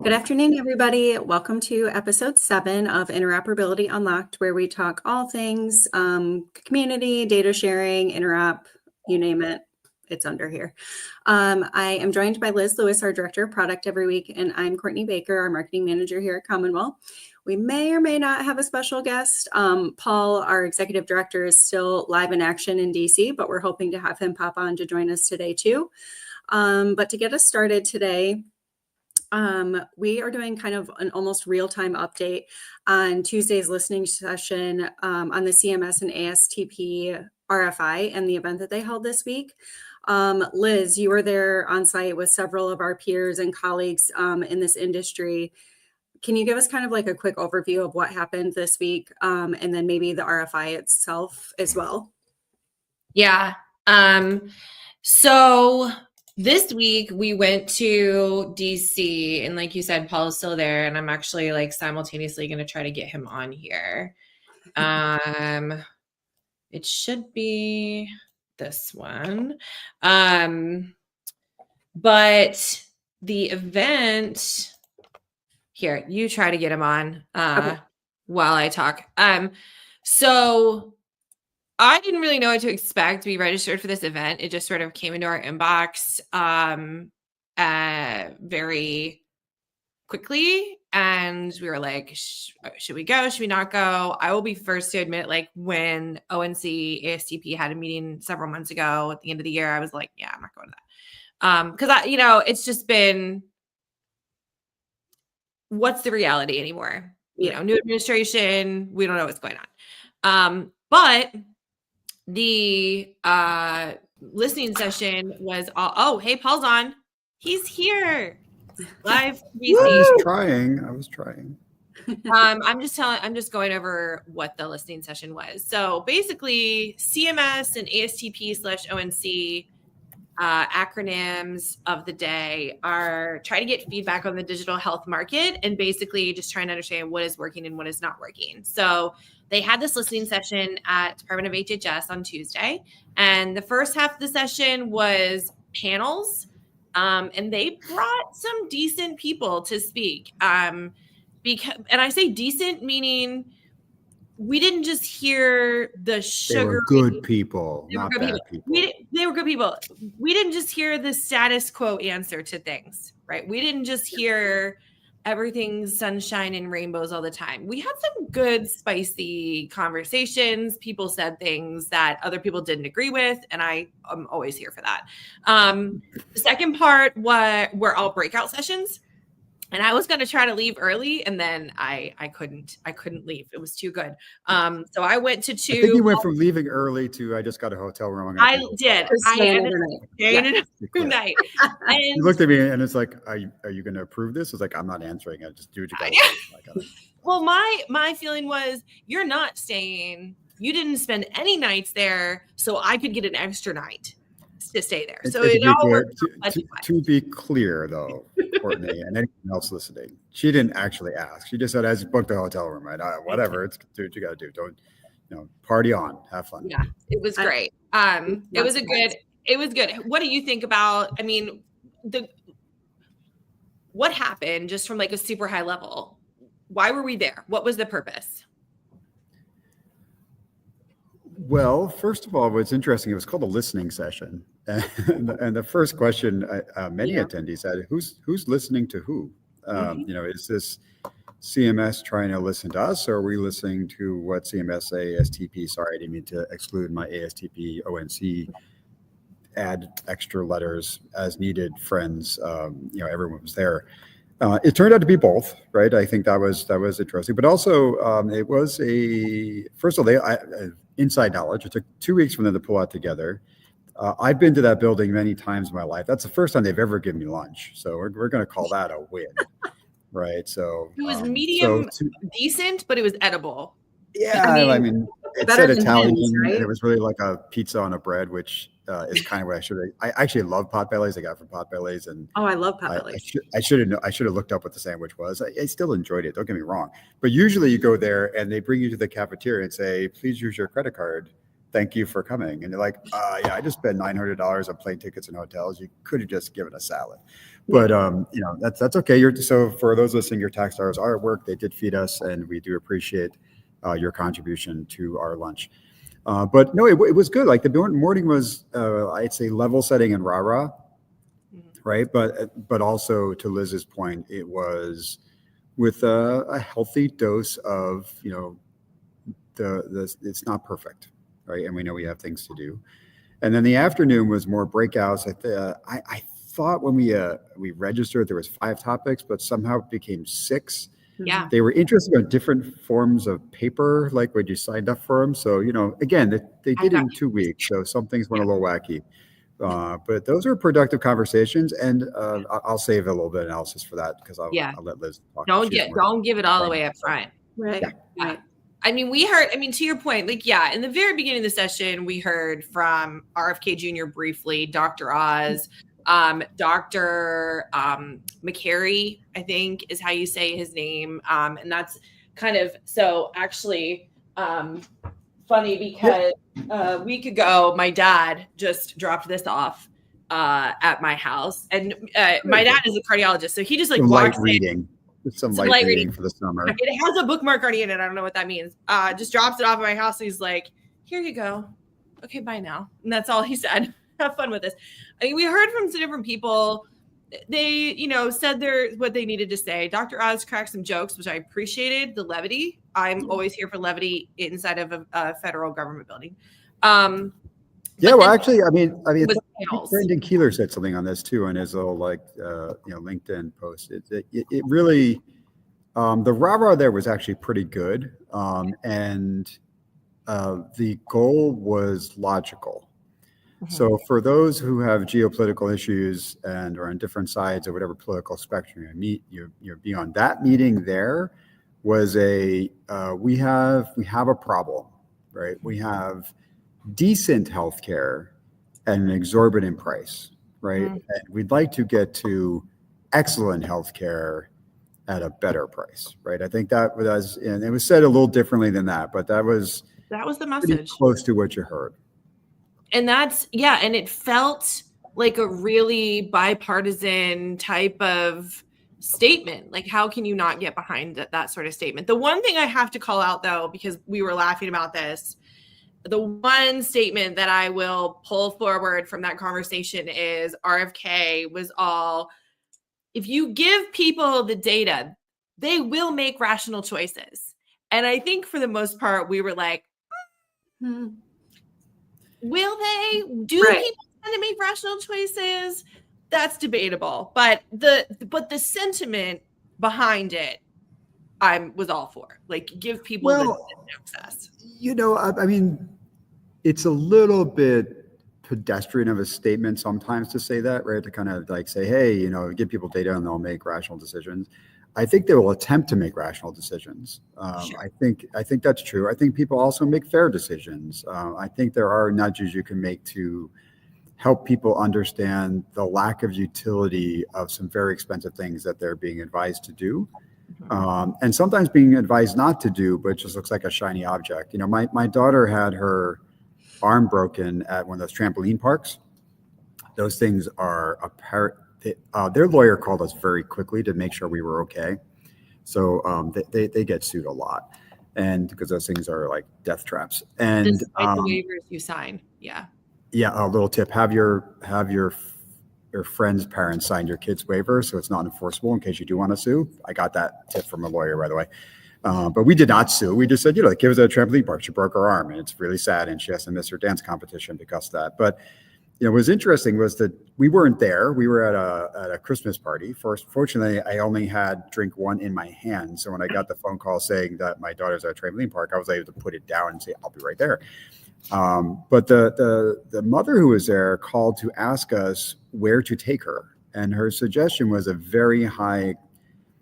Good afternoon, everybody. Welcome to episode 7 of Interoperability Unlocked, where we talk all things community, data sharing, interop, you name it, it's under here. I am joined by Liz Lewis, our Director of Product every week, and I'm Courtney Baker, our Marketing Manager here at Commonwealth. We may or may not have a special guest. Paul, our Executive Director, is still live in action in DC, but we're hoping to have him pop on to join us today too. But to get us started today, we are doing kind of an almost real-time update on Tuesday's listening session on the CMS and ASTP RFI and the event that they held this week. Liz, you were there on site with several of our peers and colleagues in this industry. Can you give us kind of like a quick overview of what happened this week and then maybe the RFI itself as well? Yeah. So this week we went to DC, and like you said, Paul is still there, and I'm actually like simultaneously going to try to get him on here. It should be this one. But the event here, you try to get him on while I talk. So I didn't really know what to expect to be registered for this event. It just sort of came into our inbox very quickly. And we were like, should we go? Should we not go? I will be first to admit, like when ONC ASTP had a meeting several months ago at the end of the year, I was like, yeah, I'm not going to that. Because it's just been, what's the reality anymore? New administration, we don't know what's going on. But the listening session was hey, Paul's on. He's here live. I was trying. I'm just going over what the listening session was. So basically CMS and ASTP/ONC acronyms of the day are trying to get feedback on the digital health market and basically just trying to understand what is working and what is not working. So they had this listening session at Department of HHS on Tuesday, and the first half of the session was panels, and they brought some decent people to speak. And I say decent meaning we didn't just hear the sugar. They were good people, not bad people. They were good people. We didn't just hear the status quo answer to things, right? We didn't just hear everything's sunshine and rainbows all the time. We had some good, spicy conversations. People said things that other people didn't agree with, and I am always here for that. The second part were all breakout sessions. And I was going to try to leave early, and then I couldn't leave. It was too good. So I went to two. I think you went from leaving early to I just got a hotel room. I did. I ended up staying overnight. And you looked at me and it's like, are you going to approve this? It's like, I'm not answering it. Just do what you got. Well, my feeling was, you're not staying. You didn't spend any nights there, so I could get an extra night to stay there. So it all worked. To be clear, though, Courtney and anyone else listening, she didn't actually ask. She just said, "I just booked a hotel room, right? Whatever. Do what you got to do. Don't, party on, have fun." Yeah, it was great. It was good. What do you think about? I mean, what happened just from like a super high level? Why were we there? What was the purpose? Well, first of all, what's interesting, it was called a listening session. And the first question many attendees had, who's listening to who? Is this CMS trying to listen to us, or are we listening to what CMS, ASTP, sorry, I didn't mean to exclude my ASTP, ONC, add extra letters as needed, friends, everyone was there. It turned out to be both, right? I think that was interesting, but also it was first of all, inside knowledge. It took 2 weeks for them to pull out together. I've been to that building many times in my life. That's the first time they've ever given me lunch. So we're going to call that a win, right? So it was medium decent, but it was edible. Yeah, I mean it said Italian, right? And it was really like a pizza on a bread, which is kind of what I actually love potbellies. I got from Potbellies, and I love potbellies. I should have looked up what the sandwich was. I still enjoyed it. Don't get me wrong, but usually you go there and they bring you to the cafeteria and say, "Please use your credit card thank you for coming. And they're like, yeah, I just spent $900 on plane tickets and hotels. You could have just given a salad. But, that's okay. So for those listening, your tax dollars are at work. They did feed us, and we do appreciate your contribution to our lunch. But no, it was good. Like the morning was, I'd say, level setting and rah-rah, right? But also, to Liz's point, it was with a healthy dose of, it's not perfect, right? And we know we have things to do. And then the afternoon was more breakouts. I thought when we registered there was 5 topics, but somehow it became 6. Yeah. They were interested in different forms of paper, like when you signed up for them. So, again, they did it in 2 weeks. So some things went a little wacky. But those are productive conversations. And I'll save a little bit of analysis for that because I'll let Liz talk. Don't give it all away up front. Right. Yeah. Right. I mean, to your point, like, in the very beginning of the session, we heard from RFK Jr. briefly, Dr. Oz, Dr. McCary, I think is how you say his name. And that's kind of, so actually funny because a week ago, my dad just dropped this off at my house. And my dad is a cardiologist. So he just like walks in. Reading. Some light reading for the summer. It has a bookmark already in it. I don't know what that means. Just drops it off at my house. And he's like, here you go. Okay, bye now. And that's all he said. Have fun with this. I mean, we heard from some different people. They, said what they needed to say. Dr. Oz cracked some jokes, which I appreciated, the levity. I'm always here for levity inside of a federal government building. Actually, I mean, Brandon Keeler said something on this too in his little LinkedIn post. It really, the rah-rah there was actually pretty good, and the goal was logical. Mm-hmm. So for those who have geopolitical issues and are on different sides of whatever political spectrum you're beyond that meeting. There was we have a problem, right? We have decent healthcare at an exorbitant price, right? Mm-hmm. And we'd like to get to excellent healthcare at a better price, right? I think that was, and it was said a little differently than that, but that was the message. Close to what you heard. And and it felt like a really bipartisan type of statement. Like, how can you not get behind that sort of statement? The one thing I have to call out, though, because we were laughing about this, the one statement that I will pull forward from that conversation is RFK was all, if you give people the data, they will make rational choices. And I think for the most part, we were like, will they? Do people tend to make rational choices? That's debatable. But the sentiment behind it, I was all for. Like, give people the access. I mean, it's a little bit pedestrian of a statement sometimes to say that, right? To kind of like say, hey, give people data and they'll make rational decisions. I think they will attempt to make rational decisions. Sure. I think that's true. I think people also make fair decisions. I think there are nudges you can make to help people understand the lack of utility of some very expensive things that they're being advised to do. And sometimes being advised not to do, but just looks like a shiny object. My daughter had her arm broken at one of those trampoline parks. Those things are their lawyer called us very quickly to make sure we were okay. So they get sued a lot, and because those things are like death traps. And despite the waivers you sign, yeah. A little tip: have your friend's parents sign your kid's waiver, so it's not enforceable in case you do want to sue. I got that tip from a lawyer, by the way. But we did not sue. We just said, the kid was at a trampoline park. She broke her arm, and it's really sad, and she has to miss her dance competition because of that. But what was interesting was that we weren't there. We were at a Christmas party. Fortunately, I only had drink 1 in my hand. So when I got the phone call saying that my daughter's at a trampoline park, I was able to put it down and say, I'll be right there. But the mother who was there called to ask us where to take her. And her suggestion was a very high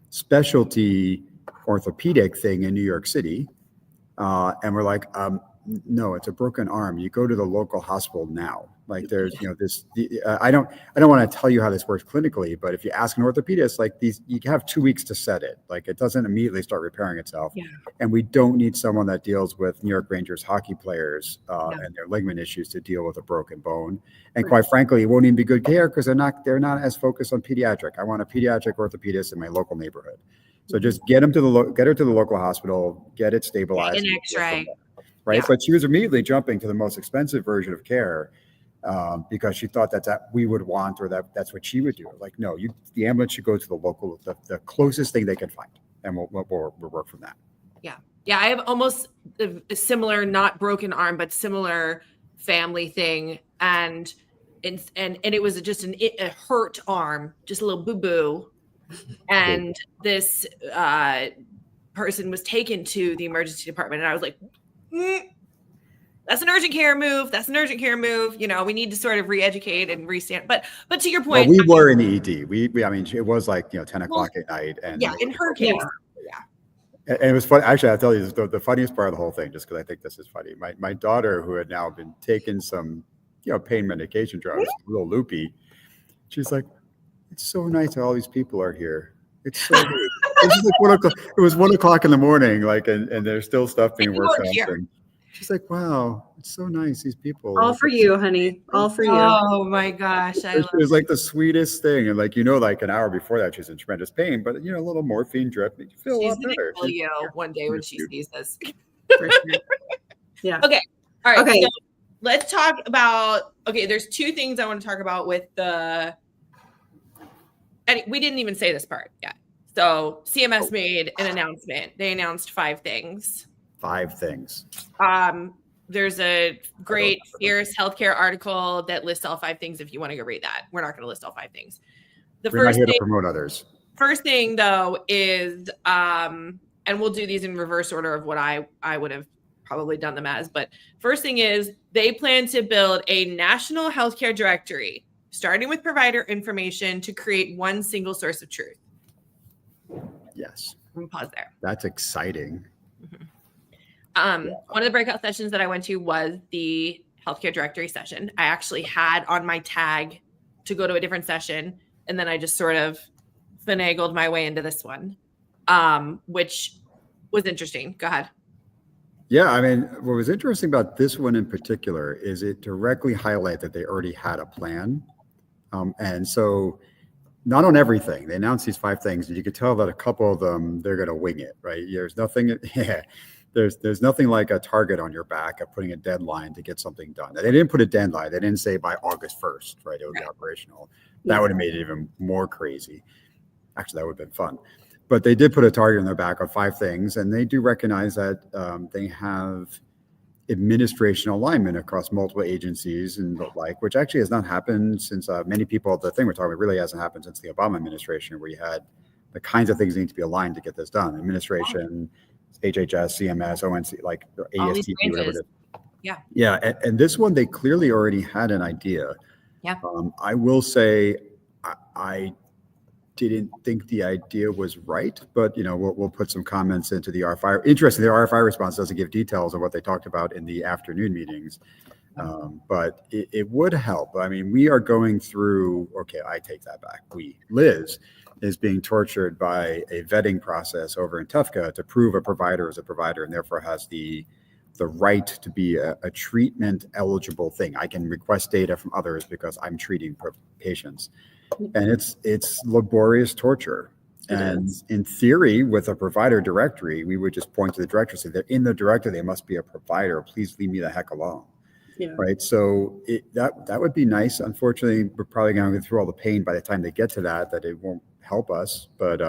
specialty orthopedic thing in New York City. And we're like, no, it's a broken arm. You go to the local hospital now. Like there's, I don't want to tell you how this works clinically, but if you ask an orthopedist, like you have 2 weeks to set it. Like it doesn't immediately start repairing itself. Yeah. And we don't need someone that deals with New York Rangers hockey players and their ligament issues to deal with a broken bone. And quite frankly, it won't even be good care because they're not as focused on pediatric. I want a pediatric orthopedist in my local neighborhood. So just get her to the local hospital, get it stabilized. An X-ray. Right. Yeah. But she was immediately jumping to the most expensive version of care because she thought that we would want, or that's what she would do. Like, no, the ambulance should go to the closest thing they can find, and we'll work from that. Yeah. Yeah. I have almost a similar, not broken arm, but similar family thing. And it was just a hurt arm, just a little boo-boo. And this person was taken to the emergency department, and I was like, that's an urgent care move. That's an urgent care move. We need to sort of re-educate and restand. But to your point, we were in the ED. It was like 10 o'clock at night, and in her case, And it was funny. Actually, I'll tell you the funniest part of the whole thing, just because I think this is funny. My daughter, who had now been taking some pain medication drugs, a little loopy, she's like, "It's so nice that all these people are here. It's so good." It was 1 o'clock in the morning, and there's still stuff being worked on. And she's like, "Wow, it's so nice, these people." All for you, honey. All for you. Oh my gosh. It was like the sweetest thing. And like an hour before that, she's in tremendous pain, but a little morphine drip makes you feel a lot better. She's gonna kill you one day when she sees this. For sure. Yeah. Okay. All right. Okay. So let's talk about, there's two things I want to talk about with we didn't even say this part yet. So CMS made an announcement. They announced 5 things. 5 things. There's a great Fierce Healthcare article that lists all 5 things if you want to go read that. We're not going to list all 5 things. We're not here to promote others. First thing, though, is, and we'll do these in reverse order of what I would have probably done them as. But first thing is they plan to build a national healthcare directory, starting with provider information to create one single source of truth. Yes. Let me pause there. That's exciting. Mm-hmm. One of the breakout sessions that I went to was the healthcare directory session. I actually had on my tag to go to a different session, and then I just sort of finagled my way into this one, which was interesting. Go ahead. Yeah, what was interesting about this one in particular is it directly highlighted that they already had a plan. And so not on everything. They announced these 5 things, and you could tell that a couple of them, they're going to wing it, right? There's nothing, there's nothing like a target on your back of putting a deadline to get something done. They didn't put a deadline. They didn't say by August 1st, right? It would be operational. That would have made it even more crazy. Actually, that would have been fun. But they did put a target on their back of 5 things, and they do recognize that they have administration alignment across multiple agencies and the like, which actually has not happened since the thing we're talking about really hasn't happened since the Obama administration, where you had the kinds of things that need to be aligned to get this done. Administration, HHS, CMS, ONC, like ASTP, whatever it is. Yeah. Yeah. And this one, they clearly already had an idea. Yeah. I will say I didn't think the idea was right, but we'll put some comments into the RFI. Interesting, the RFI response doesn't give details of what they talked about in the afternoon meetings, but it would help. We are going through. Okay, I take that back. Liz is being tortured by a vetting process over in Tufka to prove a provider is a provider and therefore has the right to be a treatment eligible thing. I can request data from others because I'm treating patients. And it's laborious torture. And in theory, with a provider directory, we would just point to the directory, say they're in the directory, they must be a provider. Please leave me the heck alone. Yeah. Right. So that would be nice. Unfortunately, we're probably going to go through all the pain by the time they get to that it won't help us. But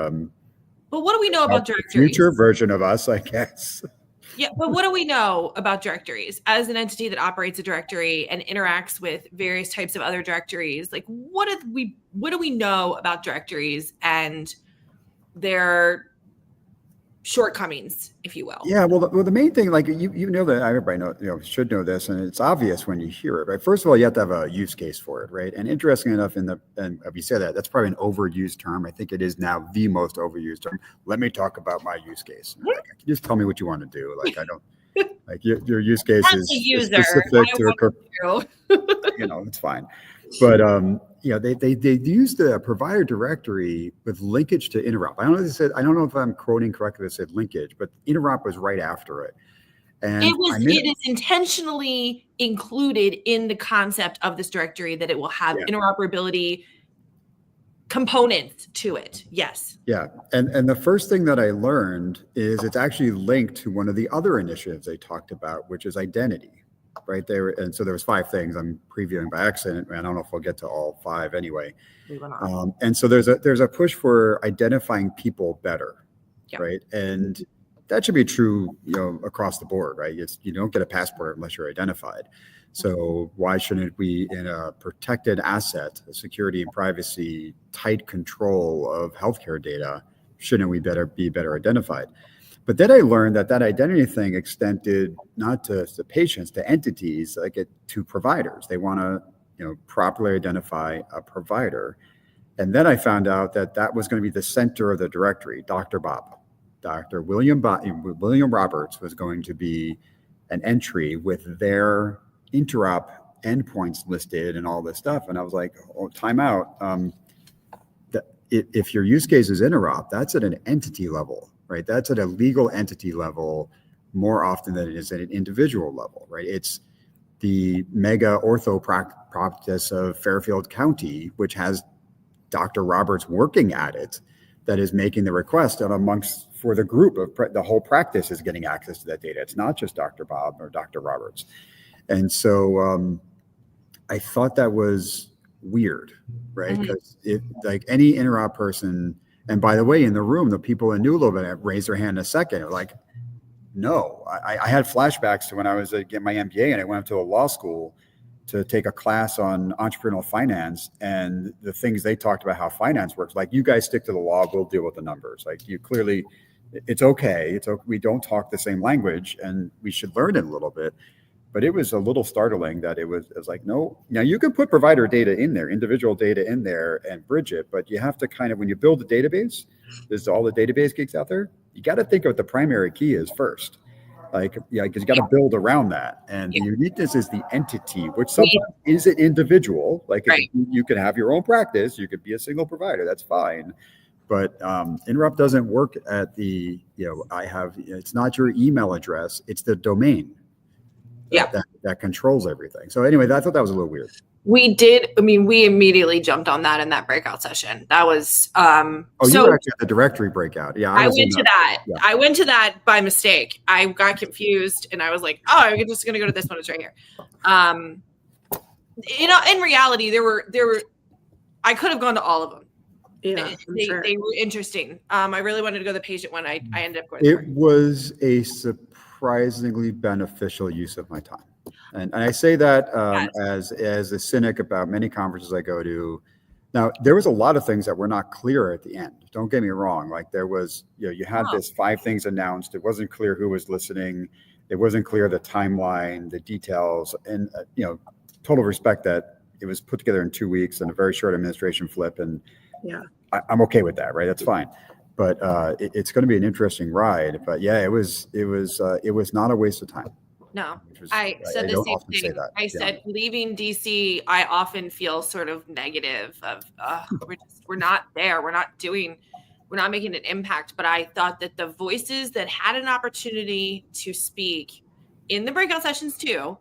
what do we know about directories? Future version of us, I guess. Yeah, but what do we know about directories as an entity that operates a directory and interacts with various types of other directories? Like, what do we know about directories and their shortcomings, if you will? Yeah, well, the main thing, like you know that everybody should know this, and it's obvious when you hear it, right? First of all, you have to have a use case for it, right? And interesting enough, and if you say that's probably an overused term. I think it is now the most overused term. Let me talk about my use case. Like, just tell me what you want to do. Like, I don't. Like your use case As a is user, specific to it's fine. But they used the provider directory with linkage to Interop. I don't know if I'm quoting correctly. They said linkage, but Interop was right after it. And it is intentionally included in the concept of this directory that it will have interoperability components to it. Yes. Yeah. And the first thing that I learned is it's actually linked to one of the other initiatives they talked about, which is identity, right there. And so there was 5 things I'm previewing by accident. I don't know if we'll get to all 5 anyway. We will not. And so there's a push for identifying people better, right? And that should be true, across the board, right? You don't get a passport unless you're identified. So why shouldn't we, in a protected asset, a security and privacy, tight control of healthcare data, shouldn't we be better identified? But then I learned that identity thing extended not to patients, to entities, to providers. They want to, properly identify a provider. And then I found out that was going to be the center of the directory. Dr. William Roberts was going to be an entry with their interop endpoints listed and all this stuff. And I was like, oh, time out. If your use case is interop, that's at an entity level, right? That's at a legal entity level more often than it is at an individual level, right? It's the mega ortho practice of Fairfield County, which has Dr. Roberts working at it, that is making the request, and for the group of the whole practice is getting access to that data. It's not just Dr. Bob or Dr. Roberts. And so I thought that was weird, right? Because like any interop person, and by the way, in the room, the people that knew a little bit raised their hand in a second. They're like, no, I had flashbacks to when I was getting my MBA and I went up to a law school to take a class on entrepreneurial finance, and the things they talked about how finance works. Like, you guys stick to the law, we'll deal with the numbers. Like, you clearly, it's okay. We don't talk the same language, and we should learn it a little bit. But it was a little startling that it was like, no. Now you can put provider data in there, individual data in there, and bridge it, but you have to kind of, when you build a database, there's all the database geeks out there. You got to think of what the primary key is first. Because you got to build around that. And the uniqueness is the entity, which sometimes is an individual. You could have your own practice, you could be a single provider, that's fine. But Interop doesn't work at the, it's not your email address, it's the domain that controls everything. So anyway, I thought that was a little weird. We immediately jumped on that in that breakout session. That was you were actually at the directory breakout. Yeah, I went to that. Yeah. I went to that by mistake. I got confused and I was like, oh, I'm just gonna go to this one. It's right here. In reality, there were I could have gone to all of them. Yeah, they were interesting. I really wanted to go to the patient one. I ended up going. It was a surprisingly beneficial use of my time. And I say that as a cynic about many conferences I go to. Now, there was a lot of things that were not clear at the end. Don't get me wrong. Like, there was, you had this 5 things announced. It wasn't clear who was listening. It wasn't clear the timeline, the details, and total respect that it was put together in 2 weeks and a very short administration flip. And I'm okay with that, right? That's fine. But it's going to be an interesting ride. But yeah, it was not a waste of time. No, I said the same thing. I said, leaving DC, I often feel sort of negative of we're not there. We're not making an impact. But I thought that the voices that had an opportunity to speak in the breakout sessions too,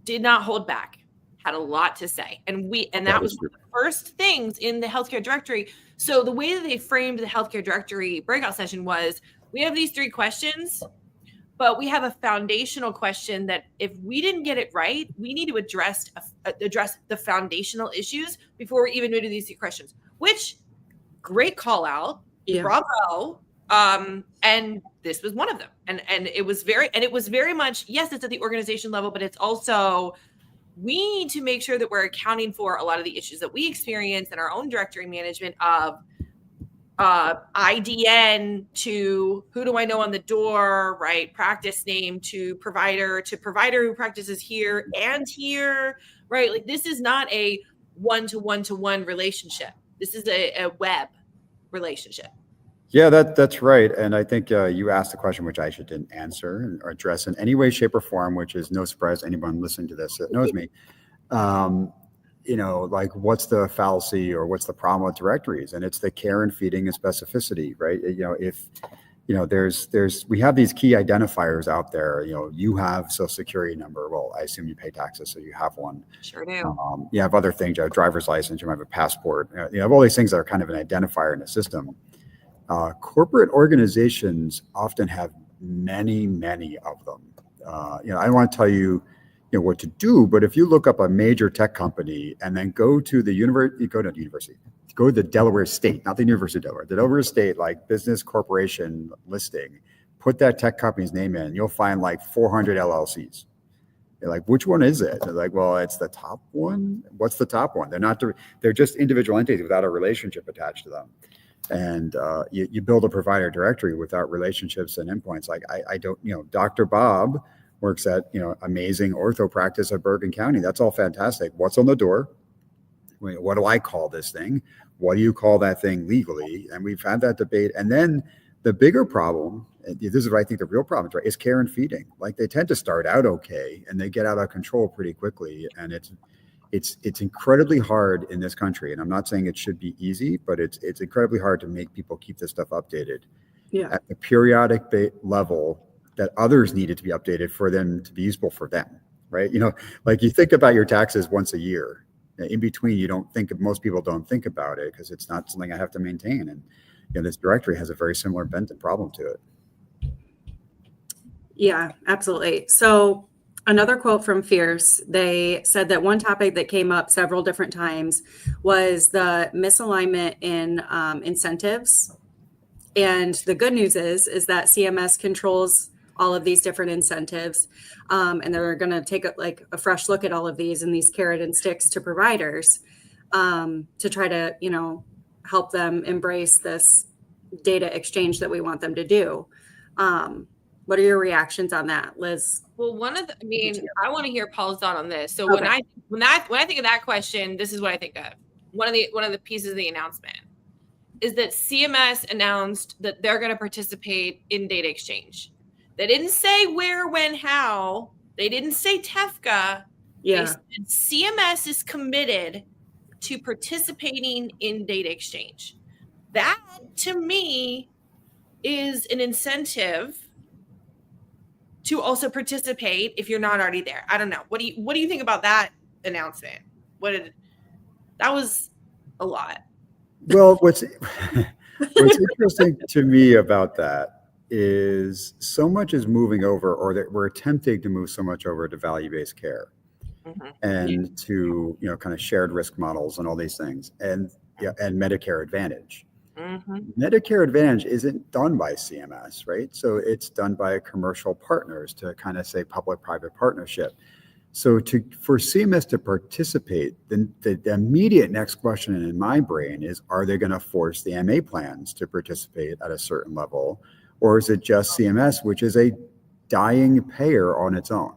did not hold back, had a lot to say. And that was one of the first things in the healthcare directory. So the way that they framed the healthcare directory breakout session was, we have these 3 questions, but we have a foundational question that if we didn't get it right, we need to address the foundational issues before we even move to these 3 questions, which great call out. Yeah. Bravo. And this was one of them. And it was very much, yes, it's at the organization level, but it's also, we need to make sure that we're accounting for a lot of the issues that we experience in our own directory management of IDN to who do I know on the door, right? Practice name to provider who practices here and here, right? Like, this is not a one-to-one relationship. This is a web relationship. Yeah, that's right. And I think you asked a question which I actually didn't answer or address in any way, shape, or form, which is no surprise to anyone listening to this that knows me. Like what's the fallacy or what's the problem with directories? And it's the care and feeding and specificity, right? If we have these key identifiers out there. You have social security number. Well, I assume you pay taxes, so you have one. Sure do. You have other things. You have a driver's license. You have a passport. You have all these things that are kind of an identifier in the system. Corporate organizations often have many, many of them. I don't want to tell you, what to do, but if you look up a major tech company and then go to the university, go to the Delaware State, not the University of Delaware, the Delaware State, like business corporation listing, put that tech company's name in, you'll find like 400 LLCs. You're like, which one is it? They're like, well, it's the top one. What's the top one? They're just individual entities without a relationship attached to them. And you build a provider directory without relationships and endpoints. Like I don't, Dr. Bob works at, amazing ortho practice at Bergen County. That's all fantastic. What's on the door? What do I call this thing? What do you call that thing legally? And we've had that debate. And then the bigger problem, this is what I think the real problem is, right, is care and feeding. Like they tend to start out okay and they get out of control pretty quickly. And it's incredibly hard in this country. And I'm not saying it should be easy, but it's incredibly hard to make people keep this stuff updated at the periodic level that others need it to be updated for them to be useful for them, right? Like you think about your taxes once a year. In between, most people don't think about it because it's not something I have to maintain. And this directory has a very similar bent and problem to it. Yeah, absolutely. So another quote from Fierce, they said that one topic that came up several different times was the misalignment in incentives. And the good news is that CMS controls all of these different incentives. And they're going to take a fresh look at all of these and these carrot and sticks to providers to try to, help them embrace this data exchange that we want them to do. What are your reactions on that, Liz? Well, I want to hear Paul's thought on this. So when I think of that question, this is what I think of. One of the pieces of the announcement is that CMS announced that they're going to participate in data exchange. They didn't say where, when, how. They didn't say TEFCA. Yeah. They said CMS is committed to participating in data exchange. That, to me, is an incentive to also participate if you're not already there. I don't know. What do you think about that announcement? That was a lot. Well, what's interesting to me about that is so much is moving over, or that we're attempting to move so much over to value-based care and to, kind of shared risk models and all these things, and Medicare Advantage. Medicare Advantage isn't done by CMS, right? So it's done by commercial partners to kind of say public-private partnership. So for CMS to participate, then the immediate next question in my brain is, are they going to force the MA plans to participate at a certain level? Or is it just CMS, which is a dying payer on its own,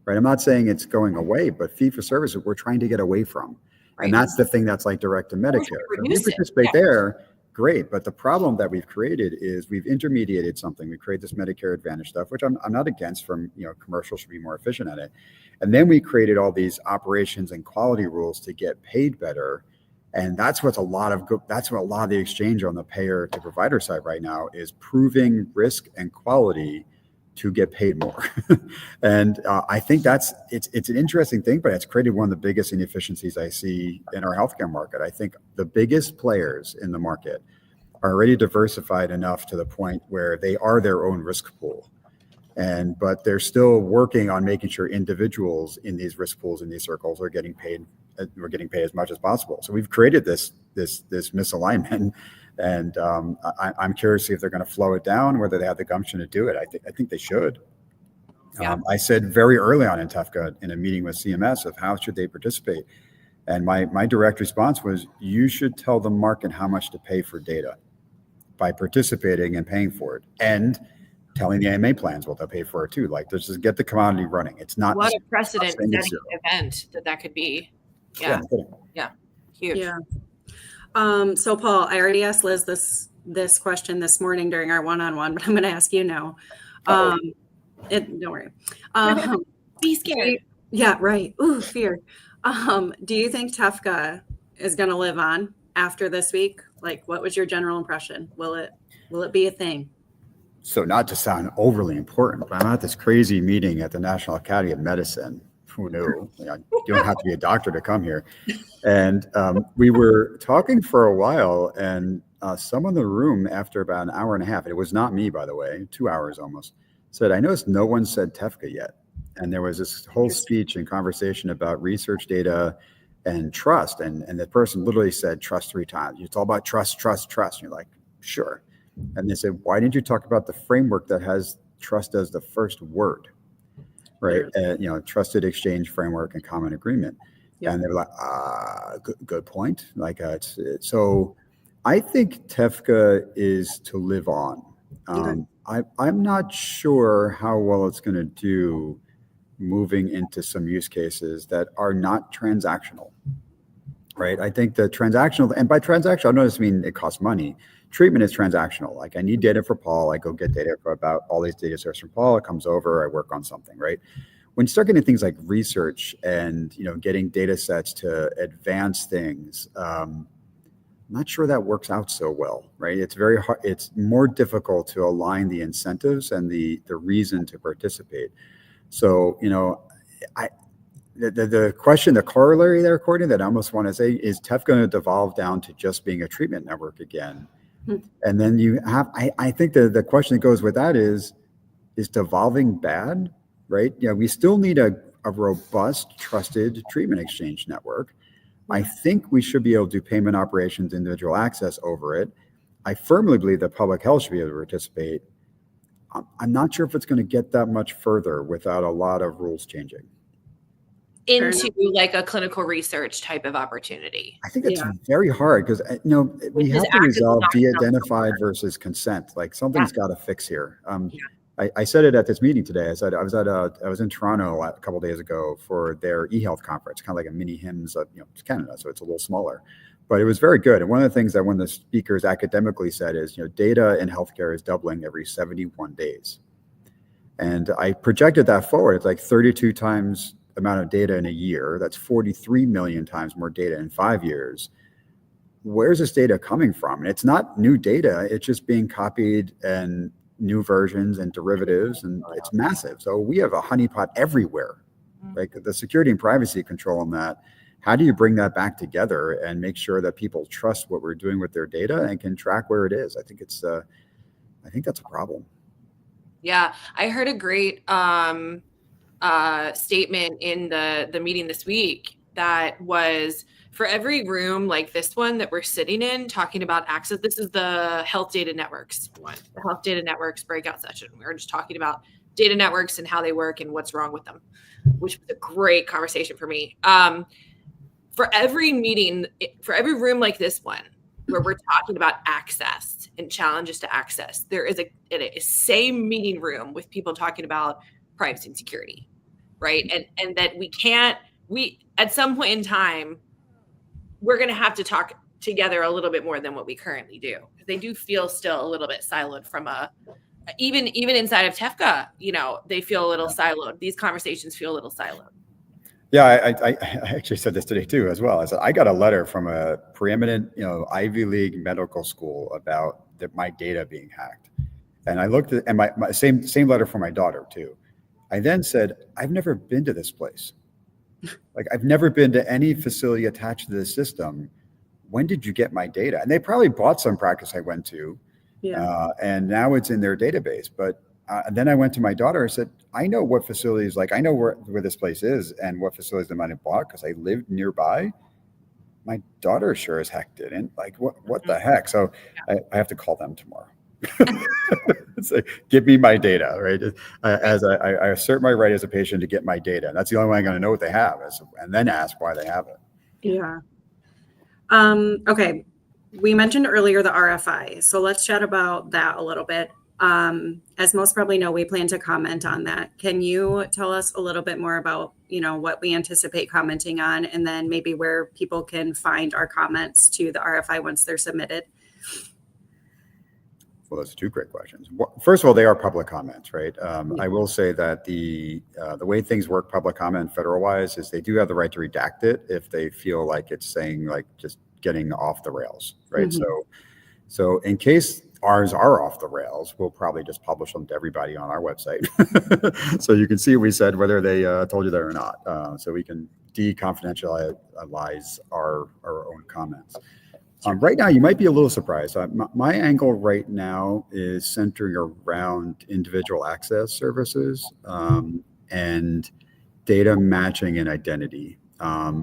right? I'm not saying it's going away, but fee for service, we're trying to get away from. Right. And that's the thing that's like direct to Medicare. So we participate there, great. But the problem that we've created is we've intermediated something. We create this Medicare Advantage stuff, which I'm not against from, commercials should be more efficient at it. And then we created all these operations and quality rules to get paid better. And that's what a lot of the exchange on the payer to provider side right now is, proving risk and quality to get paid more. And I think it's an interesting thing, but it's created one of the biggest inefficiencies I see in our healthcare market. I think the biggest players in the market are already diversified enough to the point where they are their own risk pool. But they're still working on making sure individuals in these risk pools, in these circles, are getting paid. We're getting paid as much as possible. So we've created this misalignment, and I'm curious to see if they're going to flow it down, whether they have the gumption to do it. I think they should. Yeah. I said very early on in TEFCA in a meeting with CMS of how should they participate, and my direct response was, you should tell the market how much to pay for data by participating and paying for it, and telling the AMA plans what they'll pay for it too. Like, let's just get the commodity running. It's not what a precedent-setting event that could be. Yeah. Huge. Yeah. So Paul, I already asked Liz this question this morning during our one-on-one, but I'm going to ask you now. Don't worry. Be scared. Yeah, right. Ooh, fear. Do you think TEFCA is going to live on after this week? Like, what was your general impression? Will it be a thing? So not to sound overly important, but I'm at this crazy meeting at the National Academy of Medicine. Who knew? You don't have to be a doctor to come here. And we were talking for a while, and someone in the room, after about an hour and a half, it was not me, by the way, 2 hours almost, said, I noticed no one said TEFCA yet. And there was this whole speech and conversation about research data and trust. And the person literally said trust 3 times. It's all about trust, trust, trust. And you're like, sure. And they said, why didn't you talk about the framework that has trust as the first word? Right. Trusted exchange framework and common agreement. Yep. And they were like, good point. Like, so I think TEFCA is to live on. I'm not sure how well it's going to do moving into some use cases that are not transactional, right? I think the transactional, and by transactional, I don't just mean it costs money. Treatment is transactional. Like, I need data for Paul. I go get data for about all these data sources from Paul. It comes over, I work on something, right? When you start getting things like research and, getting data sets to advance things, I'm not sure that works out so well, right? It's very hard. It's more difficult to align the incentives and the reason to participate. So, the question, the corollary there, Courtney, that I almost want to say is TEF going to devolve down to just being a treatment network again? And then you have, I think the question that goes with that is devolving bad, right? We still need a robust, trusted treatment exchange network. I think we should be able to do payment operations, individual access over it. I firmly believe that public health should be able to participate. I'm not sure if it's going to get that much further without a lot of rules changing. Into like a clinical research type of opportunity. I think it's very hard because we have to resolve de-identified versus consent. Like, something's got to fix here. I said it at this meeting today. I said I was in Toronto a couple of days ago for their eHealth conference, kind of like a mini HIMSS of it's Canada, so it's a little smaller, but it was very good. And one of the things that one of the speakers academically said is data in healthcare is doubling every 71 days, and I projected that forward. It's like 32 times amount of data in a year. That's 43 million times more data in 5 years. Where's this data coming from? And it's not new data. It's just being copied and new versions and derivatives, and it's massive. So we have a honeypot everywhere. Like, the security and privacy control on that, how do you bring that back together and make sure that people trust what we're doing with their data and can track where it is? I think that's a problem. Yeah, I heard a great statement in the meeting this week that was, for every room like this one that we're sitting in talking about access, this is the health data networks one, the health data networks breakout session. We were just talking about data networks and how they work and what's wrong with them, which was a great conversation for me. For every meeting, for every room like this one, where we're talking about access and challenges to access, there is a same meeting room with people talking about privacy and security, right? And that we at some point in time, we're going to have to talk together a little bit more than what we currently do. They do feel still a little bit siloed from even inside of TEFCA, they feel a little siloed. These conversations feel a little siloed. Yeah, I actually said this today too as well. I said, I got a letter from a preeminent, Ivy League medical school about my data being hacked. And I looked at, and my same letter for my daughter too. I then said, I've never been to this place. Like, I've never been to any facility attached to this system. When did you get my data? And they probably bought some practice I went to, and now it's in their database. But then I went to my daughter and said, I know what facilities, like, I know where this place is and what facilities they might have bought because I lived nearby. My daughter sure as heck didn't. Like, what the heck? So I have to call them tomorrow. Say, give me my data, right? As I assert my right as a patient to get my data. And that's the only way I'm going to know what they have, and then ask why they have it. Yeah. Okay. We mentioned earlier the RFI. So let's chat about that a little bit. As most probably know, we plan to comment on that. Can you tell us a little bit more about, what we anticipate commenting on, and then maybe where people can find our comments to the RFI once they're submitted? Well, those are two great questions. First of all, they are public comments, right? I will say that the way things work, public comment federal-wise, is they do have the right to redact it if they feel like it's saying like just getting off the rails, right? Mhm. So in case ours are off the rails, we'll probably just publish them to everybody on our website, so you can see what we said, whether they told you that or not. So we can de-confidentialize our own comments. Right now, you might be a little surprised. My angle right now is centering around individual access services and data matching and identity.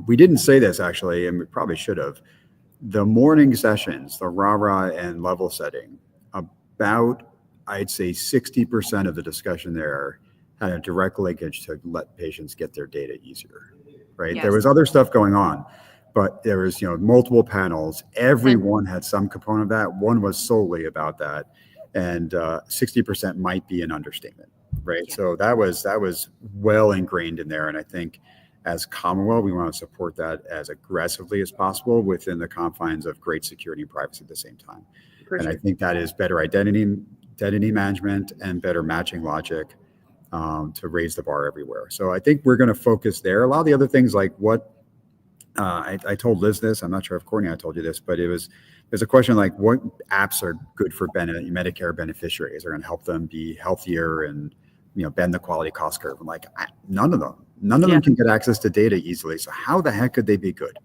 We didn't say this actually, and we probably should have. The morning sessions, the rah-rah and level setting, about, I'd say 60% of the discussion there had a direct linkage to let patients get their data easier, right? Yes. There was other stuff going on, but there was, multiple panels. Everyone had some component of that. One was solely about that. And 60% might be an understatement, right? Yeah. So that was well ingrained in there. And I think as Commonwealth, we want to support that as aggressively as possible within the confines of great security and privacy at the same time. I think that is better identity management and better matching logic to raise the bar everywhere. So I think we're going to focus there. A lot of the other things like what I told Liz this, I'm not sure if Courtney, I told you this, but there's a question like what apps are good for Medicare beneficiaries are going to help them be healthier and bend the quality cost curve. I'm like, none of them can get access to data easily. So how the heck could they be good?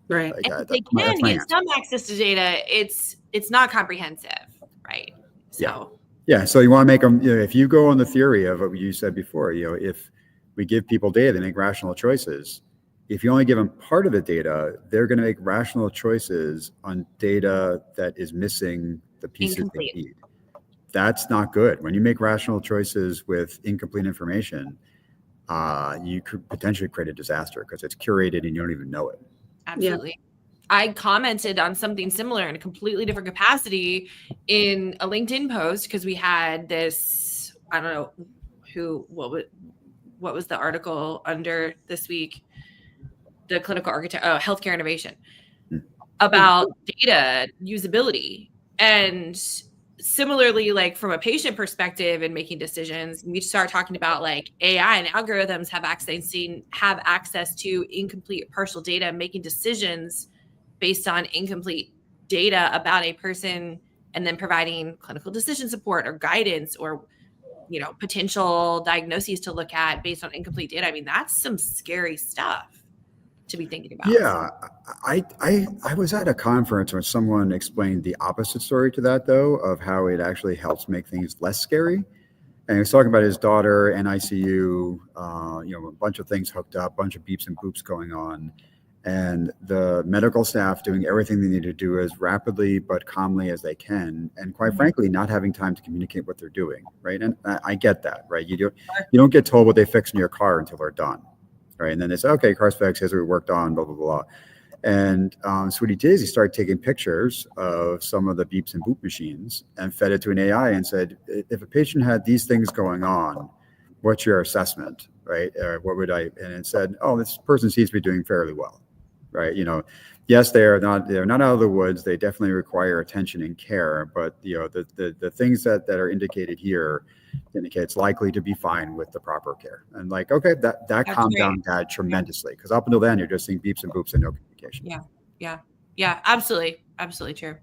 Right. Like, and they can get some access to data. It's not comprehensive, right? So yeah. So you want to make them, if you go on the theory of what you said before, if we give people data, they make rational choices. If you only give them part of the data, they're going to make rational choices on data that is missing the pieces they need. That's not good. When you make rational choices with incomplete information, you could potentially create a disaster because it's curated and you don't even know it. Absolutely. Yeah. I commented on something similar in a completely different capacity in a LinkedIn post because we had this, I don't know what was the article under this week? The clinical architect, healthcare innovation about data usability. And similarly, like from a patient perspective and making decisions, we start talking about like AI and algorithms have access to incomplete partial data, making decisions based on incomplete data about a person, and then providing clinical decision support or guidance or potential diagnoses to look at based on incomplete data. I mean, that's some scary stuff to be thinking about. Yeah, I was at a conference where someone explained the opposite story to that, though, of how it actually helps make things less scary. And he was talking about his daughter, NICU, a bunch of things hooked up, a bunch of beeps and boops going on, and the medical staff doing everything they need to do as rapidly but calmly as they can, and quite frankly, not having time to communicate what they're doing, right? And I get that, right? You don't get told what they fix in your car until they're done. Right. And then they say, okay, car specs, here's what we worked on, blah, blah, blah. And so what he did is he started taking pictures of some of the beeps and boop machines and fed it to an AI and said, if a patient had these things going on, what's your assessment? Right. Or what would I? And it said, oh, this person seems to be doing fairly well. Right. Yes, they're not out of the woods. They definitely require attention and care. But, the things that are indicated here indicate it's likely to be fine with the proper care. And like, okay, that calmed down Dad tremendously, because up until then, you're just seeing beeps and boops and no communication. Yeah, absolutely. Absolutely true.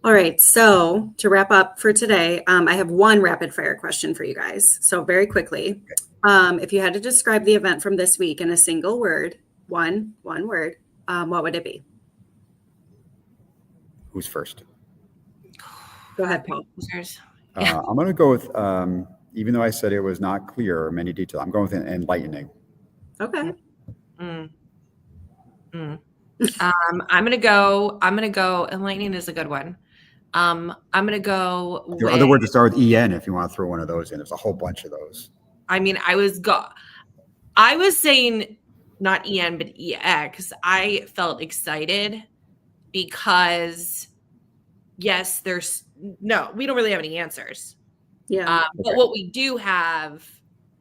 All right. So to wrap up for today, I have one rapid fire question for you guys. So very quickly, if you had to describe the event from this week in a single word, one word, what would it be? Who's first? Go ahead, Paul. I'm going to go with, even though I said it was not clear or many details, I'm going with enlightening. Okay. I'm going to go, enlightening is a good one. I'm going to go There are other words that start with EN if you want to throw one of those in. There's a whole bunch of those. I mean, I was saying not EN, but EX. I felt excited because yes, we don't really have any answers. Yeah. But what we do have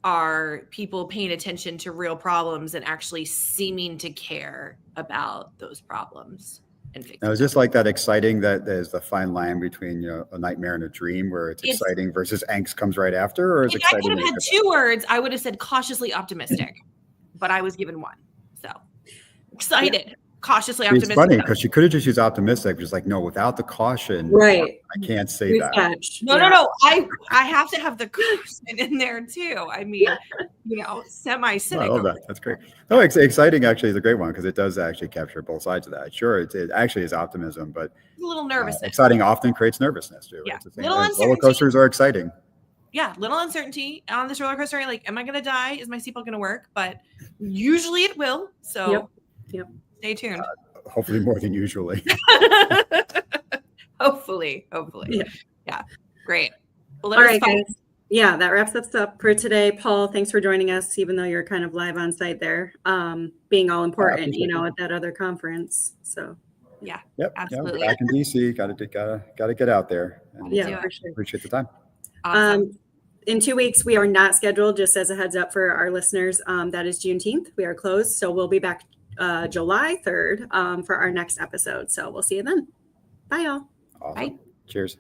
are people paying attention to real problems and actually seeming to care about those problems. and fix Now, is this like that exciting that there's the fine line between, you know, a nightmare and a dream where it's exciting versus angst comes right after, or is If I exciting? could have had 2 words, I would have said cautiously optimistic, but I was given 1. So excited, cautiously It's optimistic. funny because she could have just used optimistic, just like, no, without the caution, Right. I can't say that. No. I have to have the caution in there too. I mean, you know, semi-cynical. I love that. That's great. No, exciting actually is a great one because it does actually capture both sides of that. Sure, it actually is optimism, but A little nervousness. exciting often creates nervousness too. Yeah. It's the same Little thing. uncertainty. Roller coasters are exciting. Yeah, little uncertainty on this roller coaster. Like, am I going to die? Is my seatbelt going to work? But usually it will. So Yep. Stay tuned. Hopefully more than usually. Hopefully. Yeah. Great. Well, All right, guys. Yeah, that wraps us up for today. Paul, thanks for joining us, even though you're kind of live on site there, being all important, you know, at that other conference. So yeah, yep, absolutely. Back in DC, gotta get out there. And, yeah, for sure. Appreciate the time. Awesome. In 2 weeks, we are not scheduled, just as a heads up for our listeners. That is Juneteenth. We are closed. So we'll be back July 3rd for our next episode. So we'll see you then. Bye, y'all. Awesome. Bye. Cheers.